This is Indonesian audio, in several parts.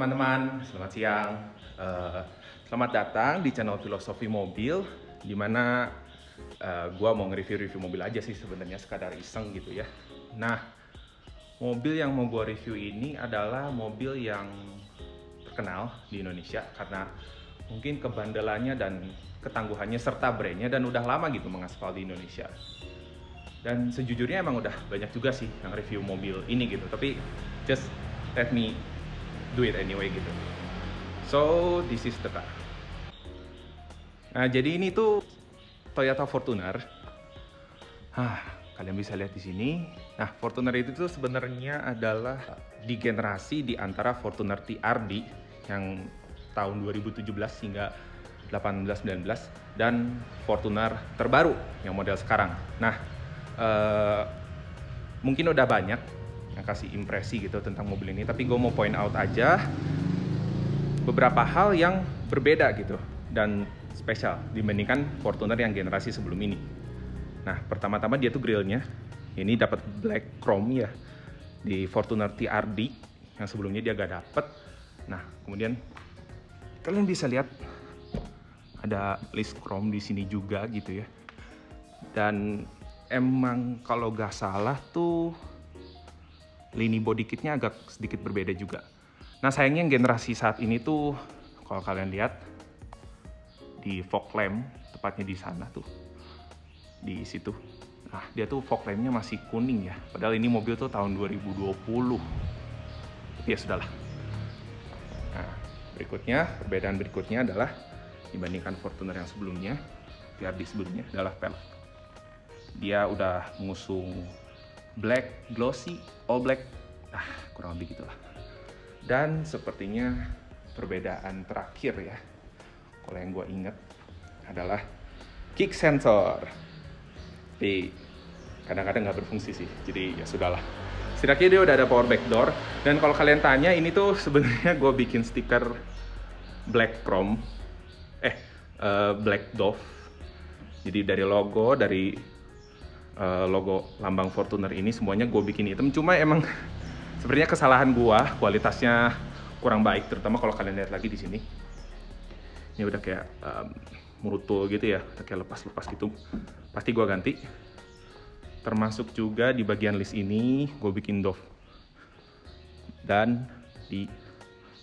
teman-teman, selamat siang. Selamat datang di channel Filosofi Mobil, dimana gua mau nge-review mobil aja sih sebenarnya, sekadar iseng gitu ya. Nah, mobil yang mau gua review ini adalah mobil yang terkenal di Indonesia karena mungkin kebandelannya dan ketangguhannya serta brandnya, dan udah lama gitu mengaspal di Indonesia. Dan sejujurnya emang udah banyak juga sih yang review mobil ini gitu, tapi just let me do it anyway gitu. So this is the car. Nah, jadi ini tuh Toyota Fortuner. Kalian bisa lihat di sini. Nah, Fortuner itu tuh sebenarnya adalah digenerasi di antara Fortuner TRD yang tahun 2017 hingga 18-19 dan Fortuner terbaru yang model sekarang. Nah, mungkin udah banyak yang kasih impresi gitu tentang mobil ini, tapi gue mau point out aja beberapa hal yang berbeda gitu dan spesial dibandingkan Fortuner yang generasi sebelum ini. Nah, pertama-tama dia tuh grillnya ini dapat black chrome ya, di Fortuner TRD yang sebelumnya dia gak dapet. Nah, kemudian kalian bisa lihat ada list chrome di sini juga gitu ya. Dan emang kalau gak salah tuh lini body kitnya agak sedikit berbeda juga. Nah, sayangnya yang generasi saat ini tuh kalau kalian lihat di fog lamp, tepatnya di sana tuh, di situ. Nah, dia tuh fog lampnya masih kuning ya. Padahal ini mobil tuh tahun 2020. Tapi ya sudahlah. Nah, perbedaan berikutnya adalah dibandingkan Fortuner yang sebelumnya, TRD sebelumnya adalah pelek. Dia udah mengusung black, glossy, all black, kurang lebih gitulah. Dan sepertinya perbedaan terakhir ya, kalau yang gue inget adalah kick sensor. Tapi kadang-kadang nggak berfungsi sih, jadi ya sudahlah. Setidaknya dia udah ada power back door. Dan kalau kalian tanya, ini tuh sebenarnya gue bikin stiker black chrome, black dove. Jadi dari logo lambang Fortuner ini semuanya gue bikin hitam. Cuma emang sebenarnya kesalahan gue, kualitasnya kurang baik, terutama kalau kalian lihat lagi di sini. Ini udah kayak murutul gitu ya, udah kayak lepas-lepas gitu. Pasti gue ganti. Termasuk juga di bagian list ini gue bikin dove dan di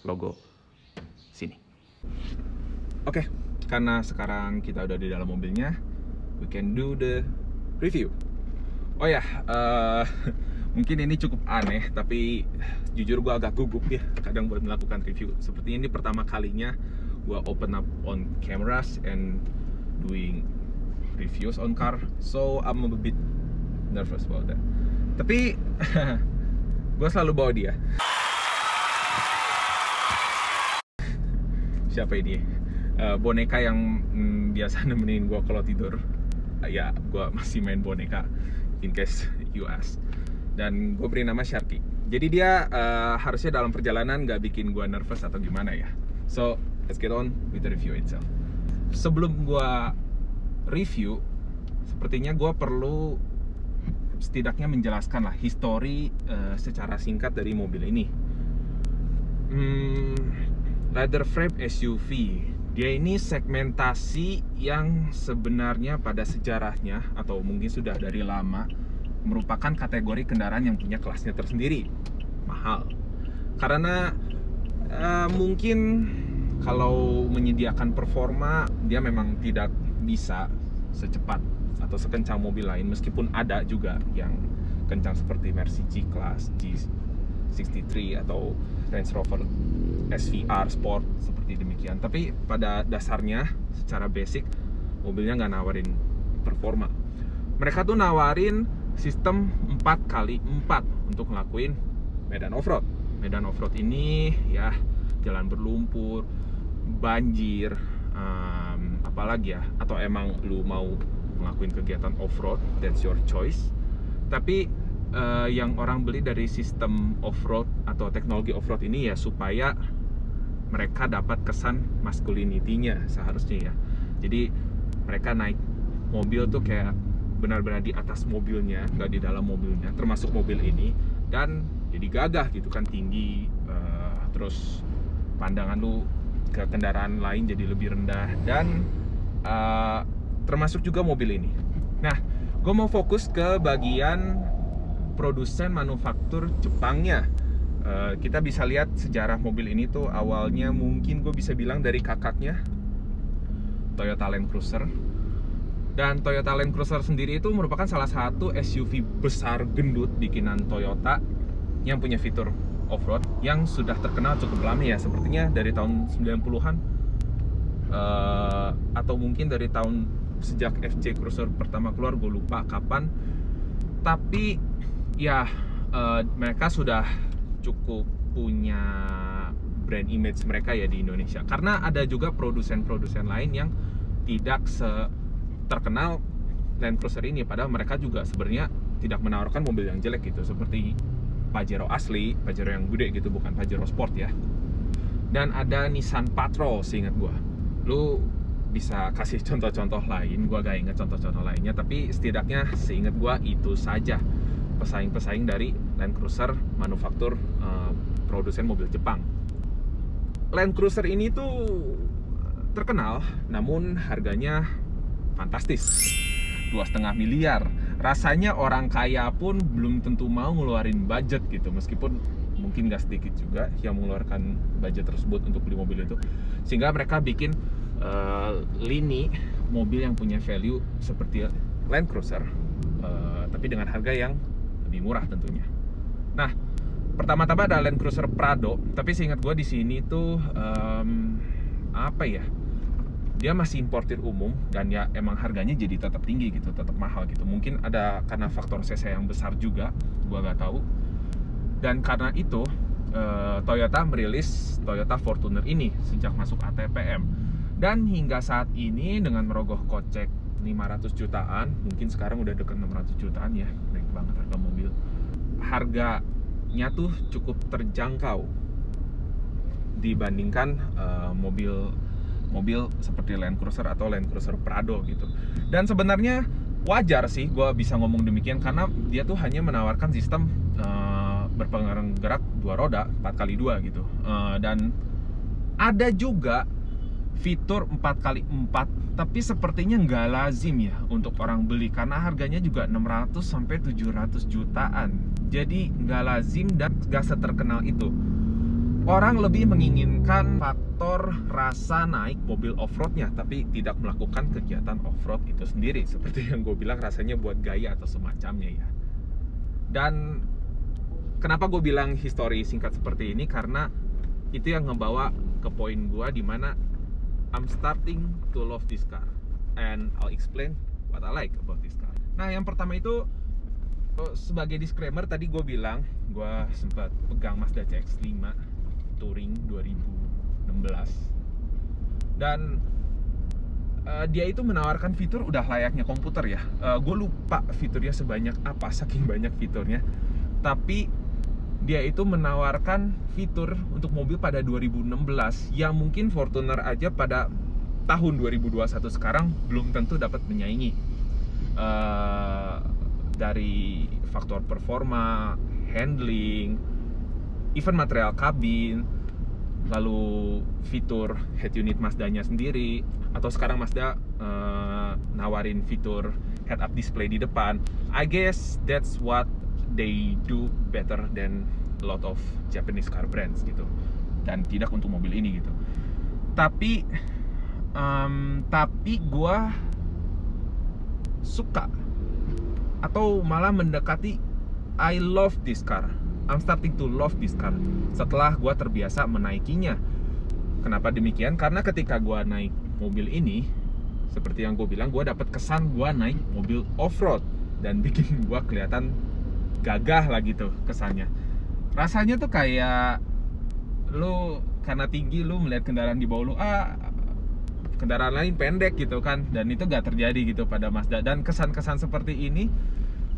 logo sini. Oke, karena sekarang kita udah di dalam mobilnya, we can do the review. Oh ya, mungkin ini cukup aneh, tapi jujur gue agak gugup ya kadang buat melakukan review. Seperti ini pertama kalinya gue open up on cameras and doing reviews on car, so I'm a bit nervous about that. Tapi gue selalu bawa dia. Siapa ini? Boneka yang biasa nemenin gue kalau tidur. Ya, gue masih main boneka in case you ask. Dan gue beri nama Sharky. Jadi dia harusnya dalam perjalanan gak bikin gue nervous atau gimana ya. So, let's get on with the review itself. Sebelum gue review, sepertinya gue perlu setidaknya menjelaskan lah histori secara singkat dari mobil ini. Leather frame SUV. Dia ini segmentasi yang sebenarnya pada sejarahnya atau mungkin sudah dari lama merupakan kategori kendaraan yang punya kelasnya tersendiri, mahal. Karena mungkin kalau menyediakan performa dia memang tidak bisa secepat atau sekencang mobil lain, meskipun ada juga yang kencang seperti Mercy G-Class, G63 atau Range Rover SVR Sport seperti demikian. Tapi pada dasarnya secara basic mobilnya nggak nawarin performa. Mereka tuh nawarin sistem 4x4 untuk ngelakuin medan off-road. Medan off-road ini ya jalan berlumpur, banjir, apalagi ya, atau emang lu mau ngelakuin kegiatan off-road, that's your choice. Tapi yang orang beli dari sistem off-road atau teknologi off-road ini ya supaya mereka dapat kesan masculinity-nya seharusnya ya. Jadi mereka naik mobil tuh kayak benar-benar di atas mobilnya, nggak di dalam mobilnya, termasuk mobil ini. Dan jadi gagah gitu kan, tinggi, terus pandangan lu ke kendaraan lain jadi lebih rendah, dan termasuk juga mobil ini. Nah, gue mau fokus ke bagian produsen manufaktur Jepangnya. Kita bisa lihat sejarah mobil ini tuh awalnya mungkin gue bisa bilang dari kakaknya, Toyota Land Cruiser. Dan Toyota Land Cruiser sendiri itu merupakan salah satu SUV besar gendut bikinan Toyota yang punya fitur off-road yang sudah terkenal cukup lama ya, sepertinya dari tahun 90-an atau mungkin dari tahun sejak FJ Cruiser pertama keluar, gue lupa kapan. Tapi ya mereka sudah cukup punya brand image mereka ya di Indonesia, karena ada juga produsen-produsen lain yang tidak terkenal Land Cruiser ini, padahal mereka juga sebenarnya tidak menawarkan mobil yang jelek gitu, seperti Pajero asli, Pajero yang gede gitu, bukan Pajero Sport ya. Dan ada Nissan Patrol seingat gua. Lu bisa kasih contoh-contoh lain, gua gak inget contoh-contoh lainnya, tapi setidaknya seingat gua itu saja pesaing-pesaing dari Land Cruiser manufaktur produsen mobil Jepang. Land Cruiser ini tuh terkenal, namun harganya fantastis, 2,5 miliar. Rasanya orang kaya pun belum tentu mau ngeluarin budget gitu, meskipun mungkin gak sedikit juga yang mengeluarkan budget tersebut untuk beli mobil itu, sehingga mereka bikin lini mobil yang punya value seperti Land Cruiser, tapi dengan harga yang lebih murah tentunya. Nah, pertama-tama ada Land Cruiser Prado, tapi seingat gue di sini tuh apa ya, dia masih importir umum, dan ya emang harganya jadi tetap tinggi gitu, tetap mahal gitu. Mungkin ada karena faktor cc yang besar juga, gua gak tahu. Dan karena itu Toyota merilis Toyota Fortuner ini sejak masuk ATPM, dan hingga saat ini dengan merogoh kocek 500 jutaan, mungkin sekarang udah deket 600 jutaan ya, naik banget harga mobil. Harganya tuh cukup terjangkau dibandingkan mobil seperti Land Cruiser atau Land Cruiser Prado gitu. Dan sebenarnya wajar sih gue bisa ngomong demikian, karena dia tuh hanya menawarkan sistem berpenggerak 2 roda 4x2 gitu, dan ada juga fitur 4x4, tapi sepertinya nggak lazim ya untuk orang beli, karena harganya juga 600 sampai 700 jutaan. Jadi nggak lazim dan nggak seterkenal itu. Orang lebih menginginkan faktor rasa naik mobil off-roadnya, tapi tidak melakukan kegiatan off-road itu sendiri, seperti yang gue bilang, rasanya buat gaya atau semacamnya ya. Dan kenapa gue bilang histori singkat seperti ini, karena itu yang ngebawa ke poin gue, dimana I'm starting to love this car, and I'll explain what I like about this car. Nah, yang pertama itu, sebagai disclaimer, tadi gue bilang gue sempat pegang Mazda CX-5 Touring 2016, dan dia itu menawarkan fitur udah layaknya komputer ya. Gue lupa fiturnya sebanyak apa, saking banyak fiturnya, tapi dia itu menawarkan fitur untuk mobil pada 2016 yang mungkin Fortuner aja pada tahun 2021 sekarang belum tentu dapat menyaingi, dari faktor performa, handling, even material kabin, lalu fitur head unit Mazdanya sendiri, atau sekarang Mazda nawarin fitur head up display di depan. I guess that's what they do better than a lot of Japanese car brands gitu, dan tidak untuk mobil ini gitu. Tapi gue suka, atau malah mendekati I love this car. I'm starting to love this car setelah gue terbiasa menaikinya. Kenapa demikian? Karena ketika gue naik mobil ini, seperti yang gue bilang, gue dapat kesan gue naik mobil off-road, dan bikin gue kelihatan gagah lah gitu kesannya. Rasanya tuh kayak lu karena tinggi, lu melihat kendaraan di bawah lu, kendaraan lain pendek gitu kan, dan itu gak terjadi gitu pada Mazda. Dan kesan-kesan seperti ini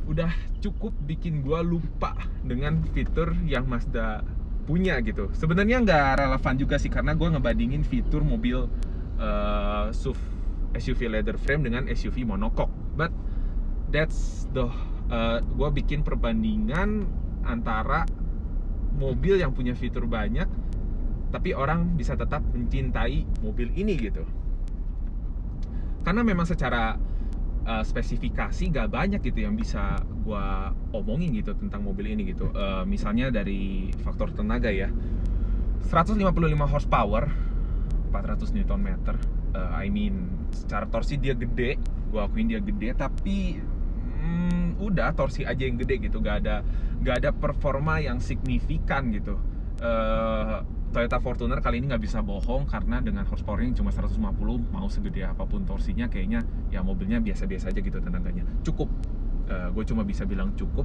udah cukup bikin gua lupa dengan fitur yang Mazda punya gitu. Sebenarnya nggak relevan juga sih, karena gua ngebandingin fitur mobil SUV SUV leather frame dengan SUV monocoque, but that's the gue bikin perbandingan antara mobil yang punya fitur banyak tapi orang bisa tetap mencintai mobil ini gitu. Karena memang secara spesifikasi gak banyak gitu yang bisa gua omongin gitu tentang mobil ini gitu. Misalnya dari faktor tenaga ya, 155 horsepower, 400 Nm. I mean, secara torsi dia gede, gua akuin dia gede, tapi udah torsi aja yang gede gitu, gak ada performa yang signifikan gitu. Toyota Fortuner kali ini nggak bisa bohong, karena dengan horsepower yang cuma 150, mau segede apapun torsinya, kayaknya ya mobilnya biasa-biasa aja gitu tenaganya. Cukup, gue cuma bisa bilang cukup.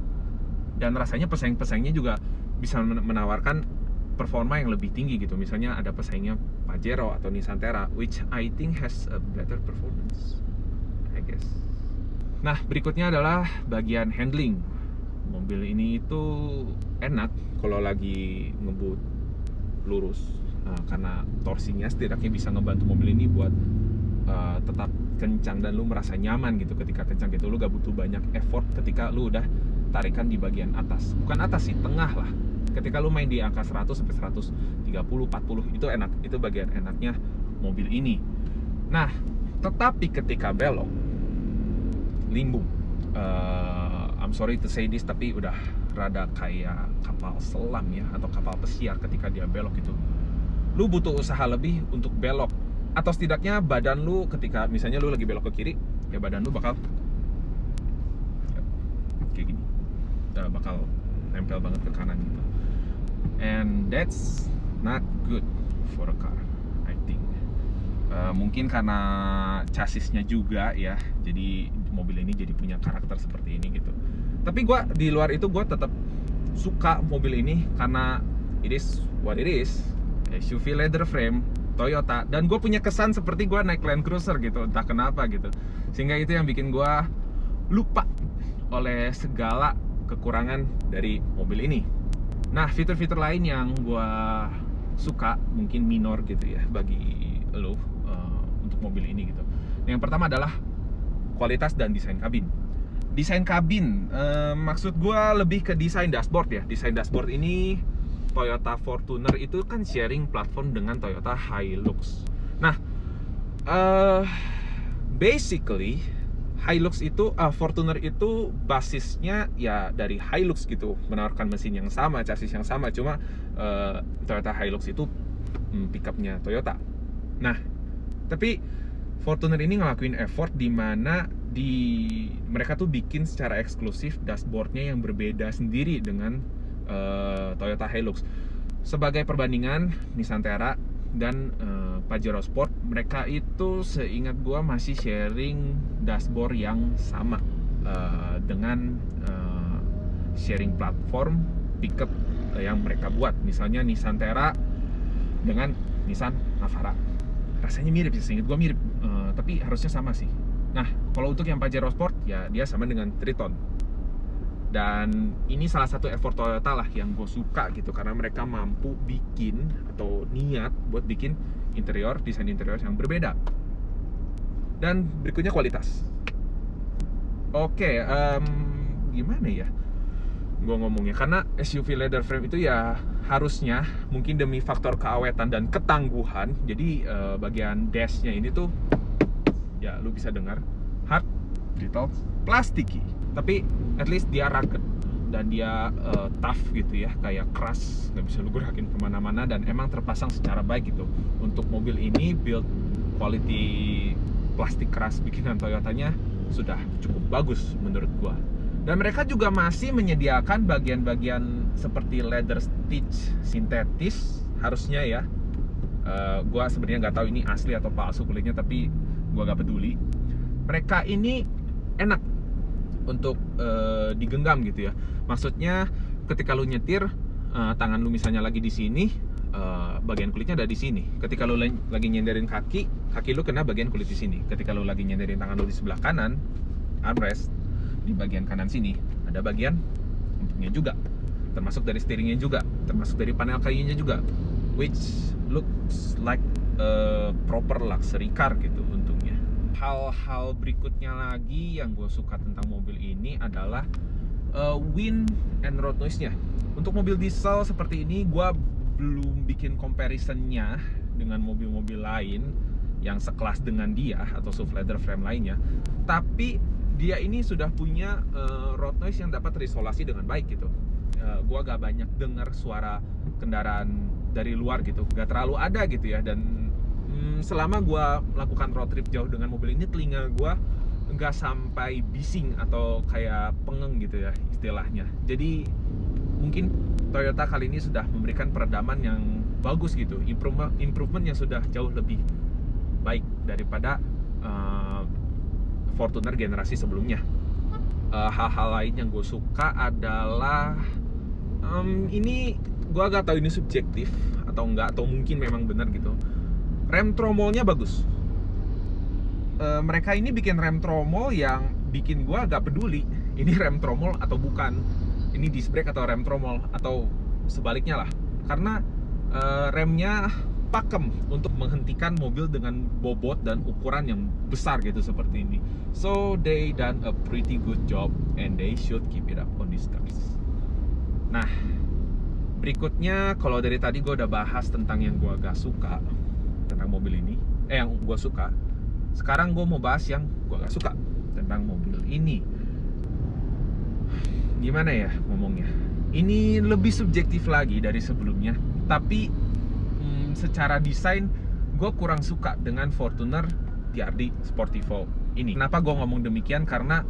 Dan rasanya pesaing-pesaingnya juga bisa menawarkan performa yang lebih tinggi gitu. Misalnya ada pesaingnya Pajero atau Nissan Terra, which I think has a better performance, I guess. Nah, berikutnya adalah bagian handling. Mobil ini itu enak kalau lagi ngebut lurus, karena torsinya setidaknya bisa ngebantu mobil ini buat tetap kencang dan lu merasa nyaman gitu ketika kencang gitu. Lu gak butuh banyak effort ketika lu udah tarikan di bagian atas, bukan atas sih, tengah lah. Ketika lu main di angka 100 sampai 130, 40 itu enak, itu bagian enaknya mobil ini. Nah, tetapi ketika belok limbung, I'm sorry to say this, tapi udah rada kayak kapal selam ya, atau kapal pesiar ketika dia belok gitu. Lu butuh usaha lebih untuk belok, atau setidaknya badan lu ketika misalnya lu lagi belok ke kiri, ya badan lu bakal kayak gini, bakal nempel banget ke kanan gitu. And that's not good for a car, I think. Mungkin karena chassisnya juga ya, jadi mobil ini jadi punya karakter seperti ini gitu. Tapi di luar itu gue tetap suka mobil ini karena it is what it is, SUV leather frame Toyota, dan gue punya kesan seperti gue naik Land Cruiser gitu, entah kenapa gitu. Sehingga itu yang bikin gue lupa oleh segala kekurangan dari mobil ini. Nah, fitur-fitur lain yang gue suka, mungkin minor gitu ya bagi lo untuk mobil ini gitu. Yang pertama adalah kualitas dan desain kabin. Desain kabin, maksud gue lebih ke desain dashboard ya. Desain dashboard ini Toyota Fortuner itu kan sharing platform dengan Toyota Hilux. Nah, basically Hilux itu, Fortuner itu basisnya ya dari Hilux gitu, menawarkan mesin yang sama, chassis yang sama, cuma Toyota Hilux itu pickupnya Toyota. Nah, tapi Fortuner ini ngelakuin effort di mana mereka tuh bikin secara eksklusif dashboardnya yang berbeda sendiri dengan Toyota Hilux. Sebagai perbandingan, Nissan Terra dan Pajero Sport, mereka itu seingat gua masih sharing dashboard yang sama dengan sharing platform pickup yang mereka buat. Misalnya Nissan Terra dengan Nissan Navara, rasanya mirip sih, seingat gua mirip, tapi harusnya sama sih. Nah, kalau untuk yang Pajero Sport ya dia sama dengan Triton. Dan ini salah satu effort Toyota lah yang gue suka gitu, karena mereka mampu bikin atau niat buat bikin desain interior yang berbeda. Dan berikutnya kualitas. Oke, gimana ya gue ngomongnya, karena SUV leather frame itu ya harusnya mungkin demi faktor keawetan dan ketangguhan, jadi bagian dashnya ini tuh ya lu bisa dengar hard, brittle, plastiki. Tapi at least dia rugged dan dia tough gitu ya, kayak keras, nggak bisa lu gerakin kemana-mana, dan emang terpasang secara baik gitu. Untuk mobil ini build quality plastik keras bikinan Toyotanya sudah cukup bagus menurut gua. Dan mereka juga masih menyediakan bagian-bagian seperti leather stitch sintetis harusnya ya. Gua sebenarnya nggak tahu ini asli atau palsu kulitnya, tapi gua nggak peduli. Mereka ini enak untuk digenggam gitu ya. Maksudnya ketika lu nyetir, tangan lu misalnya lagi di sini, bagian kulitnya ada di sini. Ketika lu lagi nyenderin kaki lu kena bagian kulit di sini. Ketika lu lagi nyenderin tangan lu di sebelah kanan, armrest, di bagian kanan sini ada bagian untungnya juga, termasuk dari steeringnya juga, termasuk dari panel kayunya juga, which looks like a proper luxury car gitu untungnya. Hal-hal berikutnya lagi yang gue suka tentang mobil ini adalah wind and road noise-nya. Untuk mobil diesel seperti ini, gue belum bikin comparisonnya dengan mobil-mobil lain yang sekelas dengan dia atau SUV leather frame lainnya, tapi dia ini sudah punya road noise yang dapat terisolasi dengan baik gitu. Gua gak banyak dengar suara kendaraan dari luar gitu, gak terlalu ada gitu ya. Dan selama gua melakukan road trip jauh dengan mobil ini, telinga gua nggak sampai bising atau kayak pengeng gitu ya istilahnya. Jadi mungkin Toyota kali ini sudah memberikan peredaman yang bagus gitu, improvement yang sudah jauh lebih baik daripada Fortuner generasi sebelumnya. Hal-hal lain yang gue suka adalah ini gue agak tahu ini subjektif atau enggak, atau mungkin memang benar gitu, rem tromolnya bagus. Mereka ini bikin rem tromol yang bikin gue agak peduli ini rem tromol atau bukan, ini disc brake atau rem tromol, atau sebaliknya lah, karena remnya pakem untuk menghentikan mobil dengan bobot dan ukuran yang besar gitu seperti ini. So they done a pretty good job and they should keep it up on these cars. Nah, berikutnya kalau dari tadi gue udah bahas tentang yang gue agak suka tentang mobil ini, yang gue suka. Sekarang gue mau bahas yang gue gak suka tentang mobil ini. Gimana ya ngomongnya? Ini lebih subjektif lagi dari sebelumnya, tapi secara desain gue kurang suka dengan Fortuner TRD Sportivo ini. Kenapa gue ngomong demikian? Karena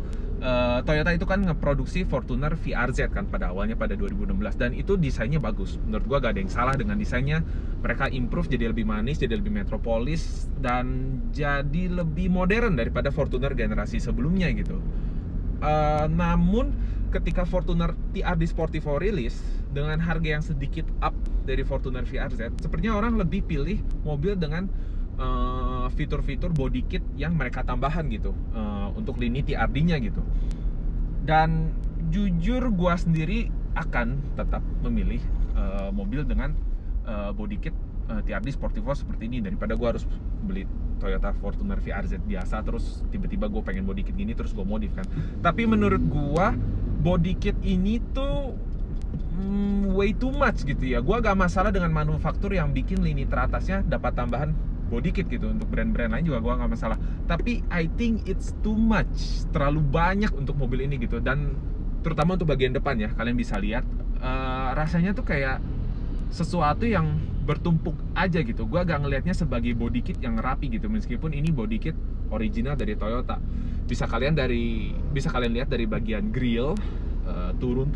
Toyota itu kan ngeproduksi Fortuner VRZ kan pada awalnya pada 2016, dan itu desainnya bagus. Menurut gue gak ada yang salah dengan desainnya. Mereka improve jadi lebih manis, jadi lebih metropolis, dan jadi lebih modern daripada Fortuner generasi sebelumnya gitu. Namun ketika Fortuner TRD Sportivo rilis dengan harga yang sedikit up dari Fortuner VRZ, sepertinya orang lebih pilih mobil dengan fitur-fitur body kit yang mereka tambahan gitu untuk lini TRD-nya gitu. Dan jujur gua sendiri akan tetap memilih mobil dengan body kit TRD Sportivo seperti ini daripada gua harus beli Toyota Fortuner VRZ biasa terus tiba-tiba gue pengen body kit gini terus gue modif kan. Tapi menurut gua body kit ini tuh way too much gitu ya. Gua gak masalah dengan manufaktur yang bikin lini teratasnya dapat tambahan body kit gitu. Untuk brand-brand lain juga gua gak masalah. Tapi I think it's too much, terlalu banyak untuk mobil ini gitu. Dan terutama untuk bagian depan ya, kalian bisa lihat rasanya tuh kayak sesuatu yang bertumpuk aja gitu. Gua gak ngelihatnya sebagai body kit yang rapi gitu, meskipun ini body kit original dari Toyota. Bisa kalian lihat dari bagian grill turun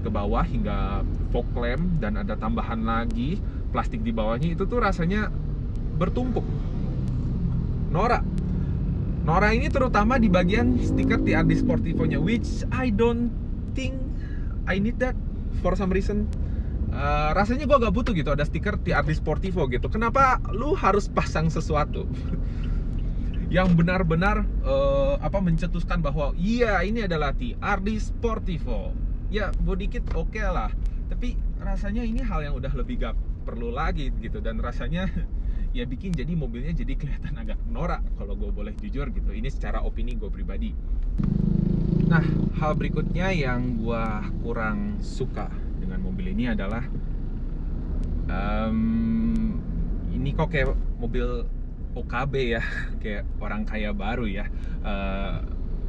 ke bawah hingga fog lamp, dan ada tambahan lagi plastik di bawahnya. Itu tuh rasanya bertumpuk. Nora ini terutama di bagian stiker TRD Sportivo-nya, which I don't think I need that for some reason. Rasanya gue gak butuh gitu ada stiker TRD Sportivo gitu. Kenapa lu harus pasang sesuatu yang benar-benar mencetuskan bahwa iya ini adalah TRD Sportivo? Ya body kit oke lah, tapi rasanya ini hal yang udah lebih gak perlu lagi gitu. Dan rasanya ya bikin jadi mobilnya jadi kelihatan agak norak kalau gue boleh jujur gitu. Ini secara opini gue pribadi. Nah, hal berikutnya yang gue kurang suka dengan mobil ini adalah ini kok kayak mobil OKB ya, kayak orang kaya baru ya.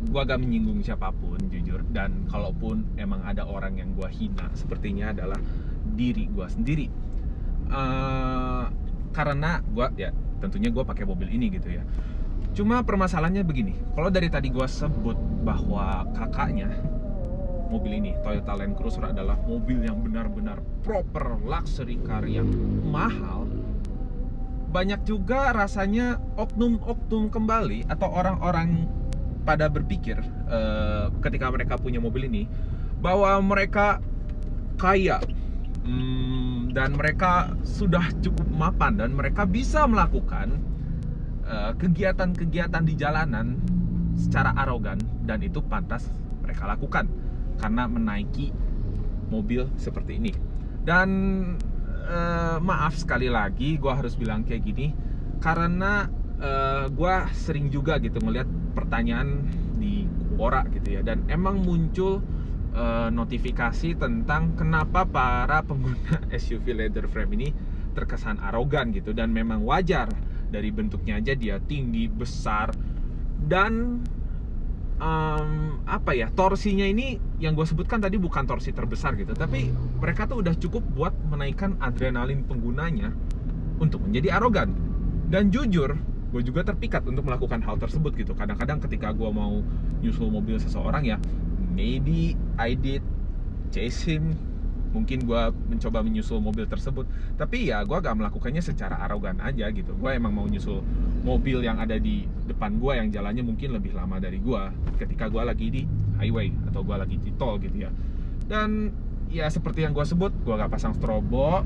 Gua gak menyinggung siapapun jujur, dan kalaupun emang ada orang yang gua hina, sepertinya adalah diri gua sendiri. Karena gua ya tentunya gua pakai mobil ini gitu ya. Cuma permasalahannya begini, kalau dari tadi gua sebut bahwa kakaknya mobil ini, Toyota Land Cruiser, adalah mobil yang benar-benar proper luxury car yang mahal, banyak juga rasanya oknum-oknum kembali atau orang-orang pada berpikir ketika mereka punya mobil ini bahwa mereka kaya dan mereka sudah cukup mapan dan mereka bisa melakukan kegiatan-kegiatan di jalanan secara arogan, dan itu pantas mereka lakukan karena menaiki mobil seperti ini. Dan maaf sekali lagi gue harus bilang kayak gini karena gue sering juga gitu ngeliat pertanyaan di Quora gitu ya, dan emang muncul notifikasi tentang kenapa para pengguna SUV leather frame ini terkesan arogan gitu, dan memang wajar dari bentuknya aja dia tinggi, besar, dan torsinya ini yang gue sebutkan tadi bukan torsi terbesar gitu, tapi mereka tuh udah cukup buat menaikkan adrenalin penggunanya untuk menjadi arogan. Dan jujur, gue juga terpikat untuk melakukan hal tersebut gitu. Kadang-kadang ketika gue mau nyusul mobil seseorang ya, maybe I did chase him, mungkin gue mencoba menyusul mobil tersebut, tapi ya gue gak melakukannya secara arogan aja gitu. Gue emang mau nyusul mobil yang ada di depan gue yang jalannya mungkin lebih lama dari gue ketika gue lagi di highway atau gue lagi di tol gitu ya. Dan ya seperti yang gue sebut, gue gak pasang strobo,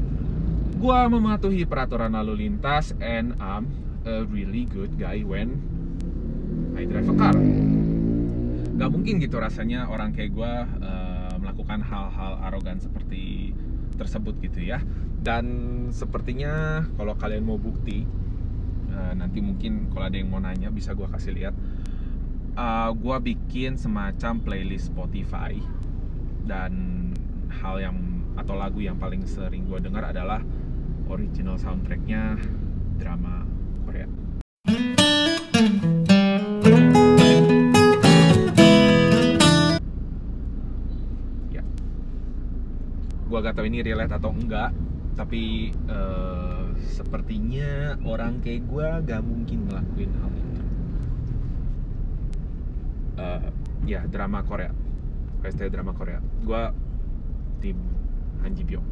gue mematuhi peraturan lalu lintas, and I'm a really good guy when I drive a car. Gak mungkin gitu rasanya orang kayak gue melakukan hal-hal arogan seperti tersebut gitu ya. Dan sepertinya kalau kalian mau bukti, nanti mungkin kalau ada yang mau nanya bisa gue kasih lihat. Gue bikin semacam playlist Spotify, dan hal yang atau lagu yang paling sering gue dengar adalah original soundtracknya drama Korea. Gua gak tahu ini relate atau enggak, tapi sepertinya orang kayak gua gak mungkin ngelakuin hal itu. Ya, drama Korea, PST drama Korea. Gua tim Han Ji Pyeong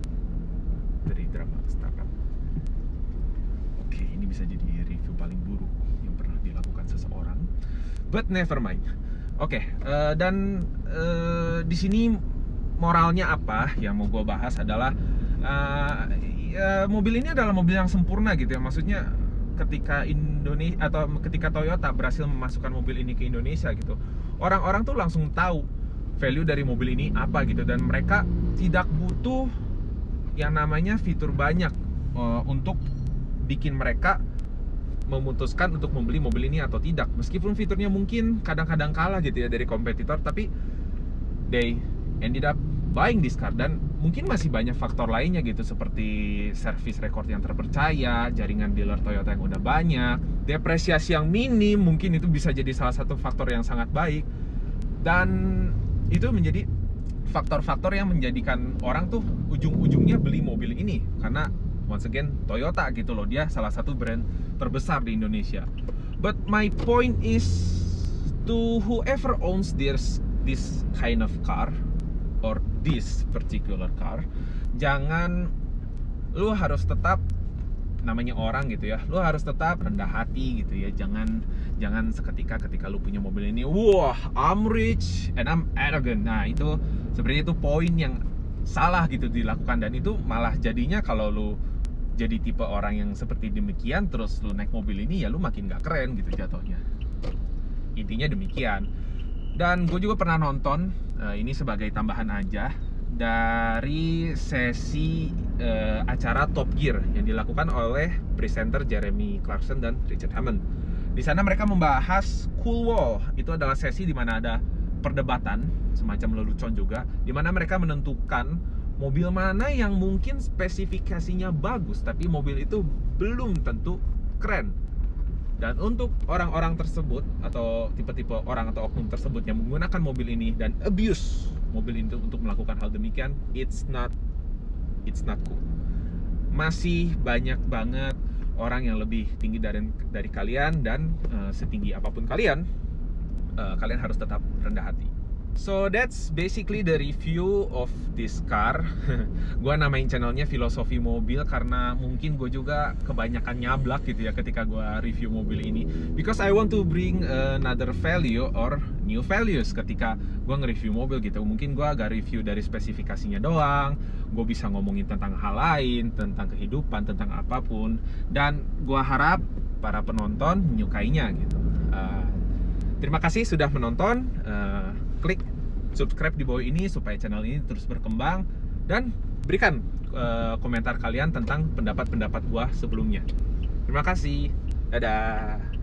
dari drama Startup. Oke, ini bisa jadi review paling buruk yang pernah dilakukan seseorang, but never mind. Oke, dan di sini moralnya apa yang mau gue bahas adalah mobil ini adalah mobil yang sempurna gitu ya. Maksudnya ketika Indonesia atau ketika Toyota berhasil memasukkan mobil ini ke Indonesia gitu, orang-orang tuh langsung tahu value dari mobil ini apa gitu, dan mereka tidak butuh yang namanya fitur banyak untuk bikin mereka memutuskan untuk membeli mobil ini atau tidak. Meskipun fiturnya mungkin kadang-kadang kalah gitu ya dari kompetitor, tapi they ended up buying this car. Dan mungkin masih banyak faktor lainnya gitu, seperti service record yang terpercaya, jaringan dealer Toyota yang udah banyak, depresiasi yang minim, mungkin itu bisa jadi salah satu faktor yang sangat baik. Dan itu menjadi faktor-faktor yang menjadikan orang tuh ujung-ujungnya beli mobil ini, karena once again Toyota gitu loh, dia salah satu brand terbesar di Indonesia. But my point is, to whoever owns this kind of car or this particular car, jangan, lu harus tetap, namanya orang gitu ya, lu harus tetap rendah hati gitu ya. Jangan seketika ketika lu punya mobil ini, wah I'm rich and I'm arrogant. Nah itu sebenarnya itu poin yang salah gitu dilakukan, dan itu malah jadinya kalau lu jadi tipe orang yang seperti demikian terus lu naik mobil ini, ya lu makin gak keren gitu jatuhnya. Intinya demikian. Dan gue juga pernah nonton, ini sebagai tambahan aja, dari sesi acara Top Gear yang dilakukan oleh presenter Jeremy Clarkson dan Richard Hammond. Di sana mereka membahas Cool Wall. Itu adalah sesi di mana ada perdebatan, semacam lelucon juga, di mana mereka menentukan mobil mana yang mungkin spesifikasinya bagus, tapi mobil itu belum tentu keren. Dan untuk orang-orang tersebut atau tipe-tipe orang atau oknum tersebut yang menggunakan mobil ini dan abuse mobil ini untuk melakukan hal demikian, it's not cool. Masih banyak banget orang yang lebih tinggi dari kalian, dan setinggi apapun kalian, kalian harus tetap rendah hati. So that's basically the review of this car. Gue namain channelnya Filosofi Mobil karena mungkin gue juga kebanyakan nyablak gitu ya ketika gue review mobil ini, because I want to bring another value or new values ketika gue nge-review mobil gitu. Mungkin gue agak review dari spesifikasinya doang, gue bisa ngomongin tentang hal lain, tentang kehidupan, tentang apapun, dan gue harap para penonton menyukainya gitu. Terima kasih sudah menonton. Klik subscribe di bawah ini supaya channel ini terus berkembang, dan berikan komentar kalian tentang pendapat-pendapat gua sebelumnya. Terima kasih. Dadah.